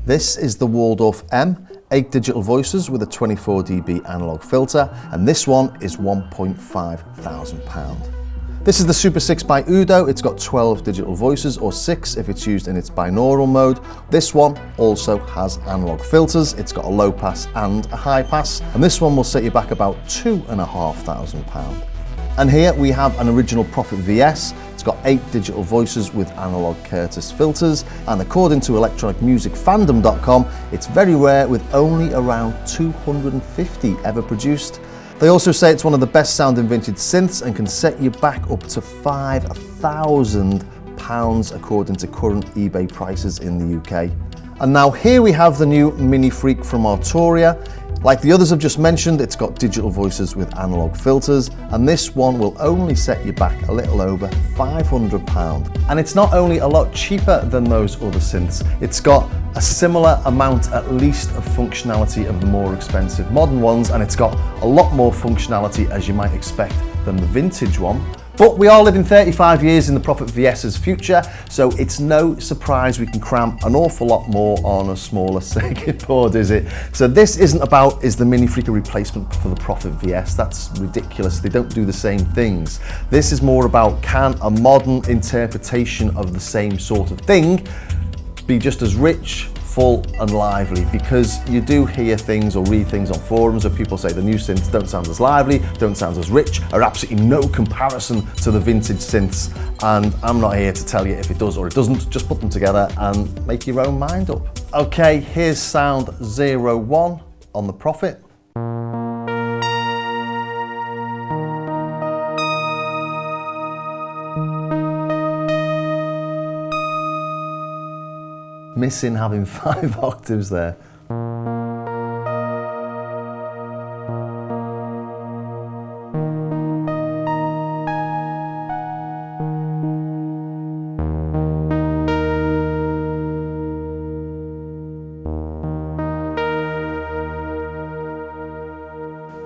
This is the Waldorf M, 8 digital voices with a 24 dB analog filter, and this one is £1,500. This is the Super 6 by Udo. It's got 12 digital voices, or 6 if it's used in its binaural mode. This one also has analog filters. It's got a low pass and a high pass, and this one will set you back about £2,500. And here we have an original Prophet VS. It's got 8 digital voices with analog Curtis filters, and according to electronicmusicfandom.com, it's very rare with only around 250 ever produced. They also say it's one of the best sounding vintage synths and can set you back up to £5,000 according to current eBay prices in the UK. And now here we have the new Minifreak from Arturia. Like the others I've just mentioned, it's got digital voices with analog filters, and this one will only set you back a little over £500. And it's not only a lot cheaper than those other synths, it's got a similar amount at least of functionality of the more expensive modern ones, and it's got a lot more functionality as you might expect than the vintage one. But we are living 35 years in the Prophet VS's future, so it's no surprise we can cram an awful lot more on a smaller circuit board, is it? So this isn't about, is the Minifreak a replacement for the Prophet VS? That's ridiculous, they don't do the same things. This is more about, can a modern interpretation of the same sort of thing be just as rich, full and lively? Because you do hear things or read things on forums where people say the new synths don't sound as lively, don't sound as rich, are absolutely no comparison to the vintage synths, and I'm not here to tell you if it does or it doesn't. Just put them together and make your own mind up. Okay, here's sound 01 on the Prophet. Missing having 5 octaves there.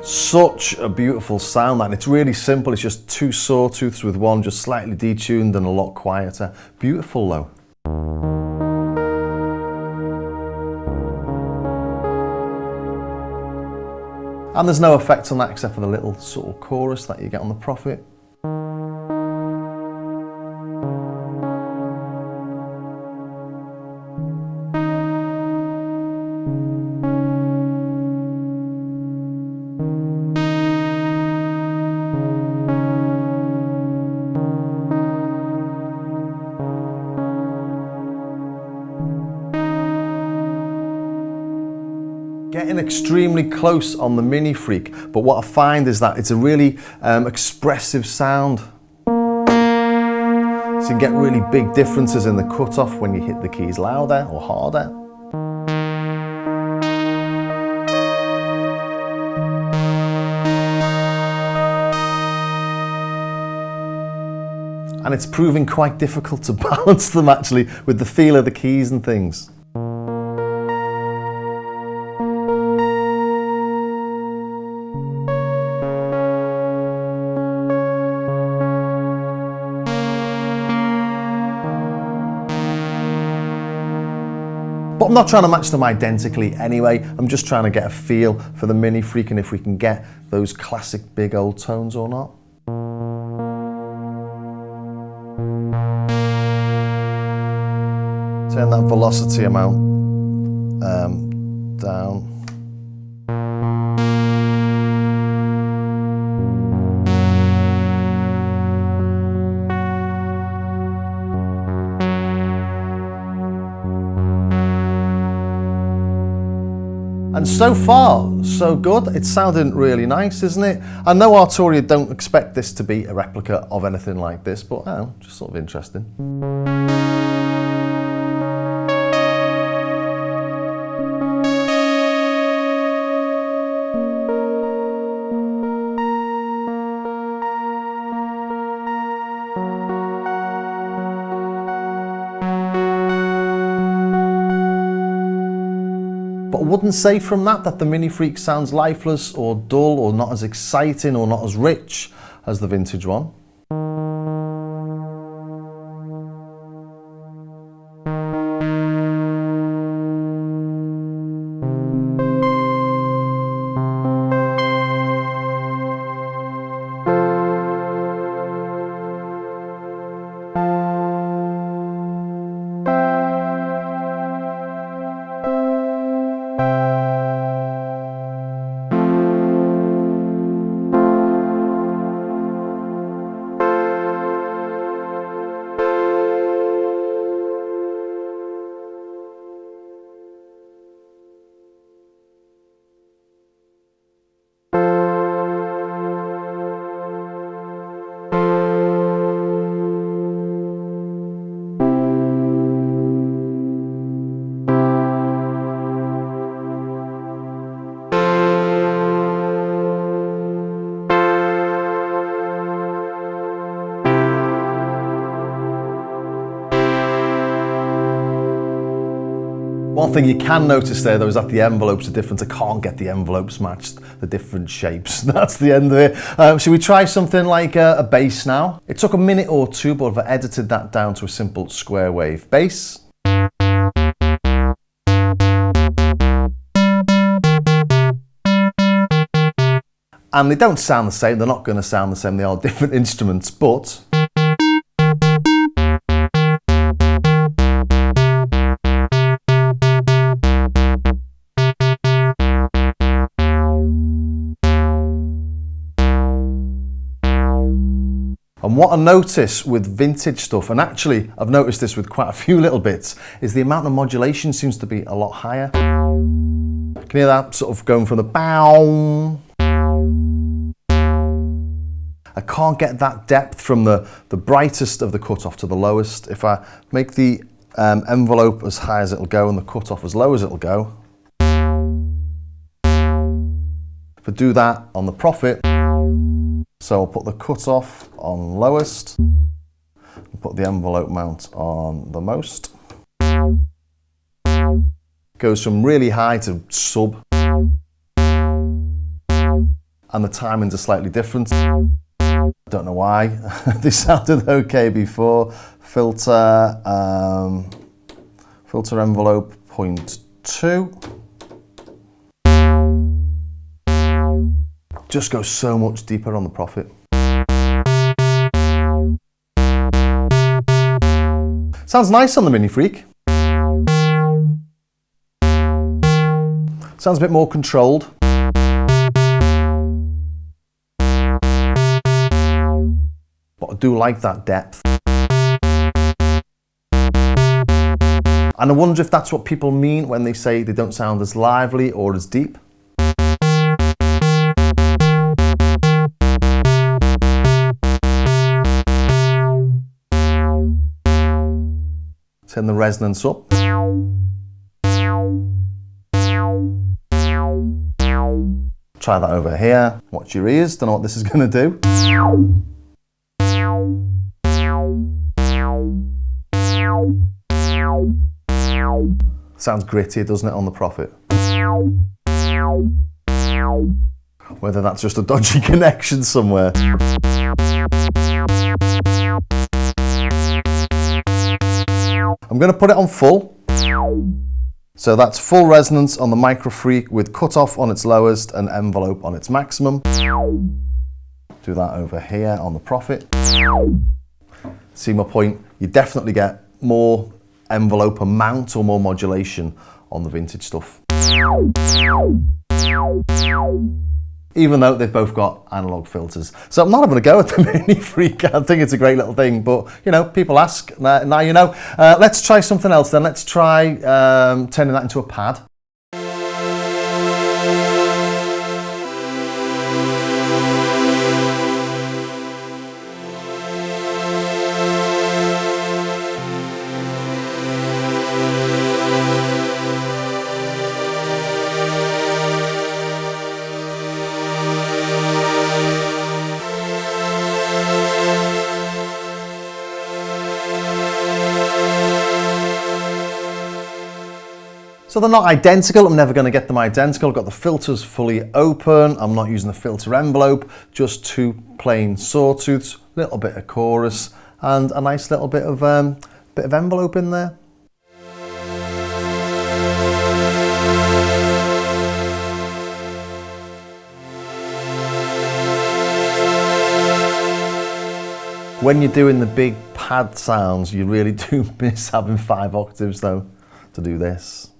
Such a beautiful sound, and it's really simple. It's just 2 sawtooths with one just slightly detuned and a lot quieter. Beautiful though. And there's no effects on that except for the little subtle chorus that you get on the Prophet. Getting extremely close on the Minifreak, but what I find is that it's a really expressive sound. So you get really big differences in the cutoff when you hit the keys louder or harder. And it's proving quite difficult to balance them actually with the feel of the keys and things. But I'm not trying to match them identically anyway. I'm just trying to get a feel for the Minifreak and if we can get those classic big old tones or not. Turn that velocity amount down. And so far, so good. It's sounding really nice, isn't it? I know Arturia don't expect this to be a replica of anything like this, but just sort of interesting. But I wouldn't say from that the Minifreak sounds lifeless or dull or not as exciting or not as rich as the vintage one. One thing you can notice there though is that the envelopes are different. I can't get the envelopes matched, the different shapes. That's the end of it. Should we try something like a bass now? It took a minute or two, but I've edited that down to a simple square wave bass. And they don't sound the same, they're not going to sound the same, they are different instruments, but and what I notice with vintage stuff, and actually I've noticed this with quite a few little bits, is the amount of modulation seems to be a lot higher. Can you hear that sort of going from the bow? I can't get that depth from the brightest of the cutoff to the lowest. If I make the envelope as high as it'll go and the cutoff as low as it'll go, if I do that on the Prophet, so I'll put the cutoff on lowest, and put the envelope mount on the most. Goes from really high to sub, and the timings are slightly different. Don't know why. They sounded okay before. Filter envelope 0.2. Just goes so much deeper on the Prophet. Sounds nice on the Minifreak. Sounds a bit more controlled. But I do like that depth. And I wonder if that's what people mean when they say they don't sound as lively or as deep. Turn the resonance up. Try that over here. Watch your ears, don't know what this is going to do. Sounds gritty, doesn't it, on the Prophet? Whether that's just a dodgy connection somewhere. I'm going to put it on full. So that's full resonance on the Microfreak with cutoff on its lowest and envelope on its maximum. Do that over here on the Prophet. See my point? You definitely get more envelope amount or more modulation on the vintage stuff. Even though they've both got analog filters. So I'm not having a go at the Minifreak. I think it's a great little thing, but you know, people ask, now you know. Let's try something else then. Let's try turning that into a pad. So they're not identical, I'm never going to get them identical. I've got the filters fully open, I'm not using the filter envelope, just two plain sawtooths, a little bit of chorus and a nice little bit of envelope in there. When you're doing the big pad sounds, you really do miss having 5 octaves though to do this.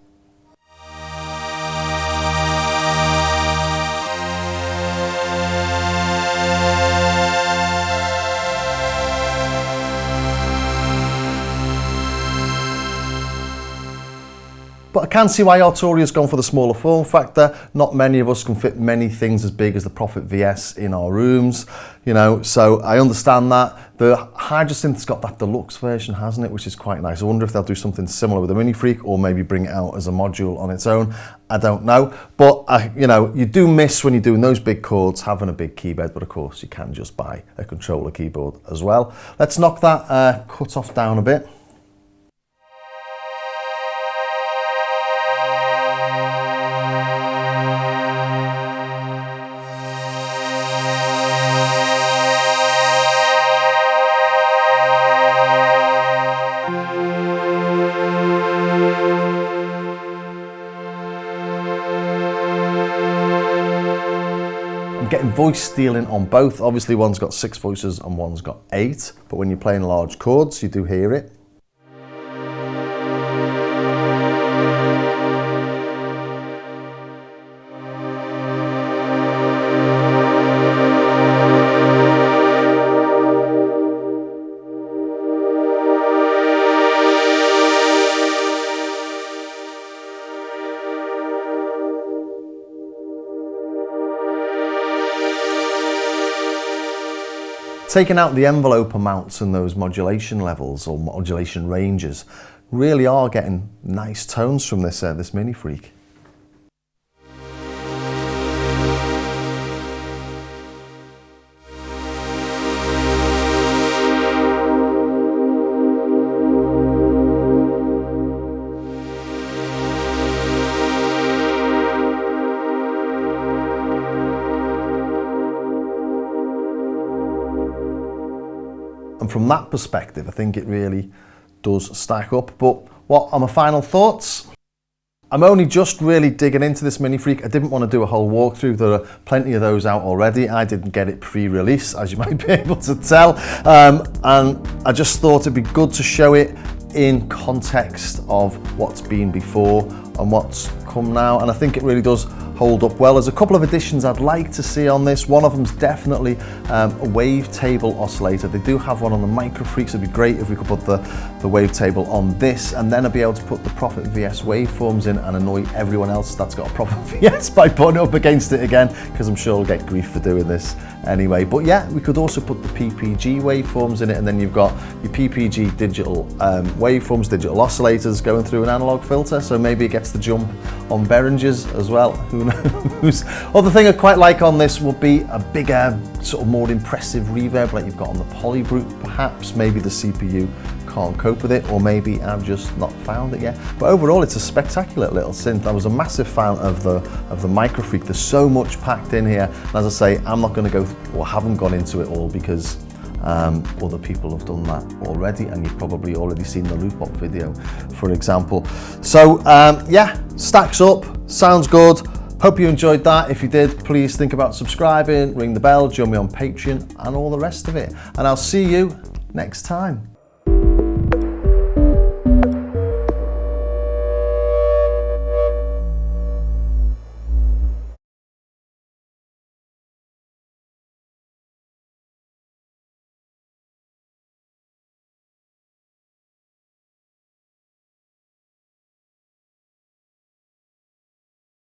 But I can see why Arturia's gone for the smaller form factor. Not many of us can fit many things as big as the Prophet VS in our rooms, you know, so I understand that. The Hydrosynth's got that deluxe version, hasn't it, which is quite nice. I wonder if they'll do something similar with the Minifreak or maybe bring it out as a module on its own. I don't know, but you know, you do miss when you're doing those big chords having a big keyboard, but of course you can just buy a controller keyboard as well. Let's knock that cut off down a bit. voice stealing on both. Obviously one's got 6 voices and one's got 8, but when you're playing large chords you do hear it. Taking out the envelope amounts and those modulation levels or modulation ranges really are getting nice tones from this Minifreak. And from that perspective, I think it really does stack up. But what are my final thoughts? I'm only just really digging into this Minifreak. I didn't want to do a whole walkthrough. There are plenty of those out already. I didn't get it pre-release, as you might be able to tell. And I just thought it'd be good to show it in context of what's been before and what's come now. And I think it really does hold up well. There's a couple of additions I'd like to see on this. One of them's definitely a wavetable oscillator. They do have one on the Microfreaks. It'd be great if we could put the wavetable on this, and then I'd be able to put the Prophet VS waveforms in and annoy everyone else that's got a Prophet VS by putting it up against it again, because I'm sure I'll get grief for doing this anyway. But yeah, we could also put the PPG waveforms in it, and then you've got your PPG digital waveforms, digital oscillators going through an analog filter, so maybe it gets the jump on Behringer's as well. Who knows? Other thing I quite like on this would be a bigger, sort of more impressive reverb like you've got on the Polybrute perhaps. Maybe the CPU can't cope with it, or maybe I've just not found it yet. But overall, it's a spectacular little synth. I was a massive fan of the Microfreak. There's so much packed in here. And as I say, I'm not going to go, or haven't gone into it all, because other people have done that already, and you've probably already seen the Loopbox video, for example. So yeah, stacks up, sounds good. Hope you enjoyed that. If you did, please think about subscribing, ring the bell, join me on Patreon, and all the rest of it. And I'll see you next time.